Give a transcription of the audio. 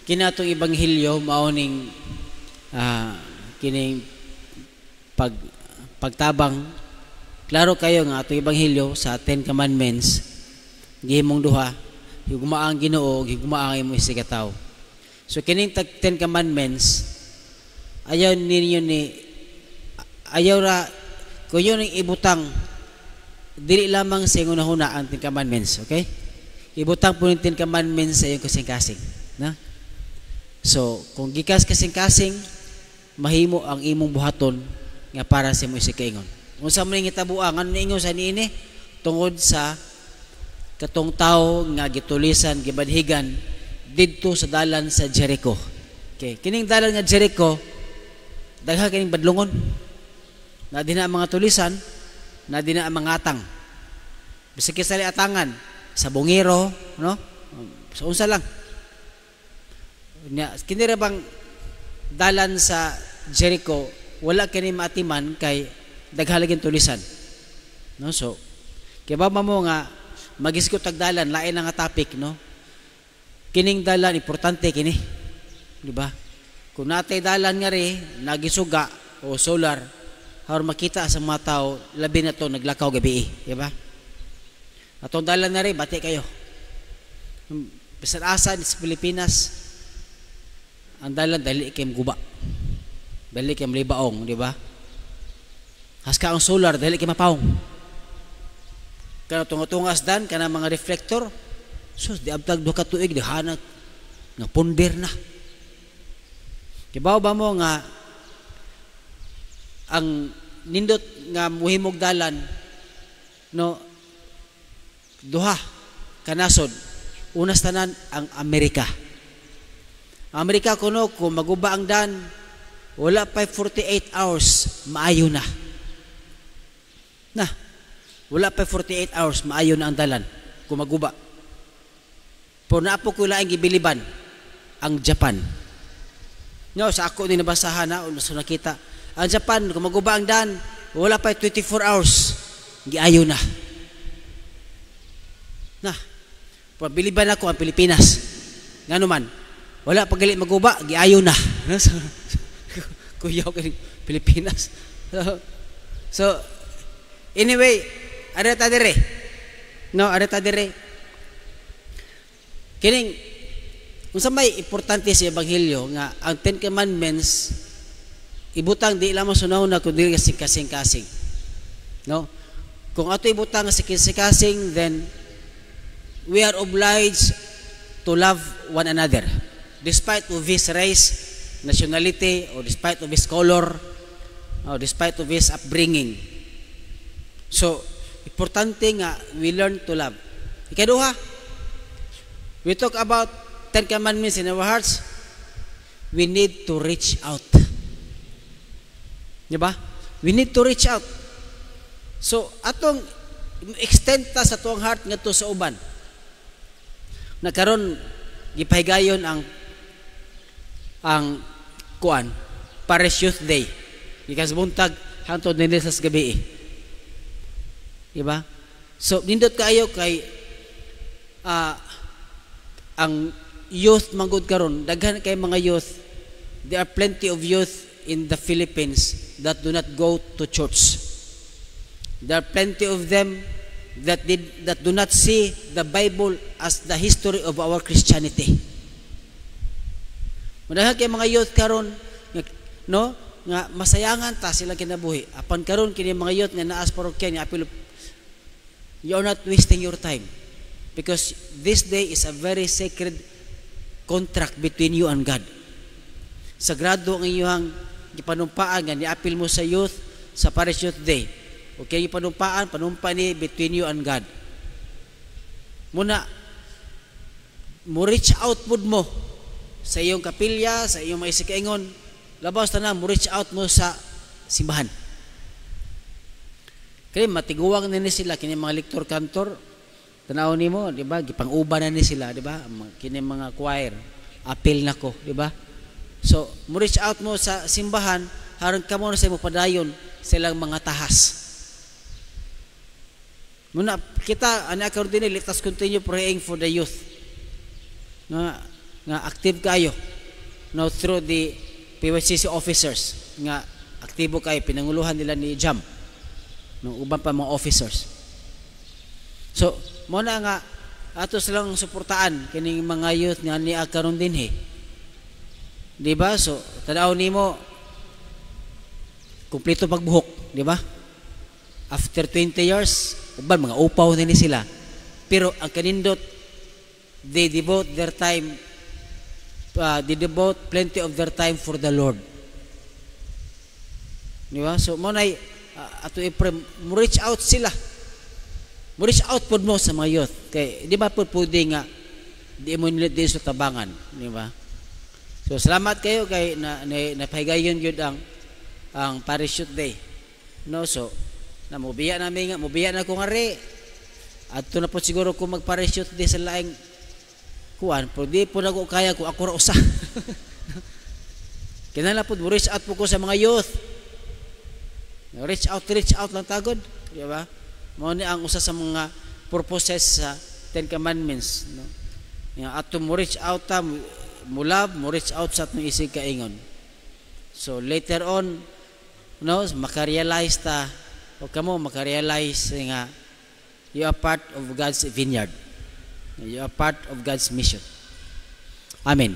kinatong ibanghilyo mauning kining pagtabang. Klaro kayo nga atong ibanghilyo sa 10 Commandments gihimong duha, higugma ang Ginoo, higugma ang imong isigataw. So kining 10 Commandments ayaw ninyo ayaw ra kung yun ang ibutang dili lamang sa iyong nahuna ang 10 Commandments, okay? Ibutang po ng 10 Commandments sa iyong kasing-kasing, na? So kung gikas kasing-kasing mahimo ang imong buhaton nga para sa imong isikaingon. Unsa man ning hitabuan ano ningon sa niini tungod sa katong tawo nga gitulisan gibadhigan didto sa dalan sa Jericho. Okay, kining dalan nga Jericho dagha kining badlungon. Na dinha ang mga tulisan, na dinha ang mga atang. Bisag kisali atangan sa bungiro, no? So unsa lang. Kini ra bang dalan sa Jericho wala kini maatiman kay daghalagin tulisan, no? So kay baba mo nga magisgot tag dalan lain nga topic, no? Kining dalan importante kini, di ba? Kung natay dalan nga ri nagisuga o solar aron makita sa mga tao labi na to naglakaw gabi, di ba? Atong dalan na ri bati kayo bisan asa sa Pilipinas ang dalan dali kay guba, dali kay libaong, di ba? Haska ang solar dahil kimapawong. Kana tungas dan kana mga reflector. Sus di abtag duha ka tuig di hanag nga ponder na. Kibaw ba mo nga ang nindot nga muhimog dalan, no, duha kanasod. Unas tanan ang Amerika. Ang Amerika kuno kung maguba ang dan wala pa 48 hours maayo na. Wala pa 48 hours maayo na ang dalan kung maguba. Pero naapo ko laing gibiliban ang Japan. No, sa ako ni nabasahan na so nakita ang Japan kung maguba ang dan wala pa 24 hours giayo na. Pabiliban ako ang Pilipinas. Ngano man wala pa gali maguba giayo na. Kuyaw kay Pilipinas. So anyway, areta dire. No, areta dire. Kining unsa may importante sa ebanghelyo nga ang 10 Commandments ibutang di lamang sunahon kundi kasing-kasing. No? Kung ato ibutang sa kasing-kasing, then we are obliged to love one another despite of his race, nationality, or despite of his color, or despite of his upbringing. So, importante nga we learn to love. Ikaduha, we talk about 10 Commandments in our hearts. We need to reach out. Diba? We need to reach out. So, atong extend ta sa tuong heart nga to sa uban. Nagkaroon, gipahigayon ang kuan, Paris Youth Day. Ikas buntag, hantod nila sa gabi. Diba? So, nindot kayo kay ang youth manggod karon, daghan kay mga youth. There are plenty of youth in the Philippines that do not go to church. There are plenty of them that do not see the Bible as the history of our Christianity. Madaghan kay mga youth karon, no, nga masayangan ta sila kinabuhi. Apan karon kini mga youth nga naas parokya ni apil, you are not wasting your time because this day is a very sacred contract between you and God. Sagrado ang iyong gipanumpaan nga niapil mo sa youth sa Paris Youth Day. Okay, gipanumpaan, panumpa ni between you and God. Muna mo reach out pud mo sa iyong kapilya, sa iyong mga isikaingon, labaw ta na mo reach out mo sa simbahan. Kaya matiguwang na ni sila kini mga lektor kantor. Tanaw nimo, di ba? Gipang-uban na ni sila, di ba? Kini mga choir, apil nako, di ba? So, mo reach out mo sa simbahan, haron kamo na sa mo padayon silang mga tahas. Muna kita ana karon dinhi, let us continue praying for the youth. Nga nga active kayo no through the PYCC officers nga aktibo kayo pinanguluhan nila ni Jam no uban pa mga officers. So mo na nga ato silang suportaan kining mga youth nga ni karon dinhi. Di ba? So tanaw nimo kumpleto pagbuhok, di ba? After 20 years, uban mga upaw din sila. Pero ang kanindot, they devote their time, they devote plenty of their time for the Lord. Di ba? So, mo na, ato reach out sila. Reach out po mo sa mga youth. Kaya, di ba po pwede nga, di mo nila din sa tabangan. Di ba? So, salamat kayo kay napahigayon yun ang parachute day. No, so, mubiya namin nga, mubiya na ko nga rin. At ito na po siguro kung mag-parachute day sa laing kuwan, pero di po na ko kaya kung ako rausa. Kinala po, reach out po ko sa mga youth. Reach out lang tagod. Di ba? Muna ang usa sa mga purposes sa Ten Commandments. No? Yung ato mo reach out ta, mo love, mo reach out sa atong isig kaingon. So later on, no, makarealize ta, o kamo makarealize nga, you are part of God's vineyard. You are part of God's mission. Amen.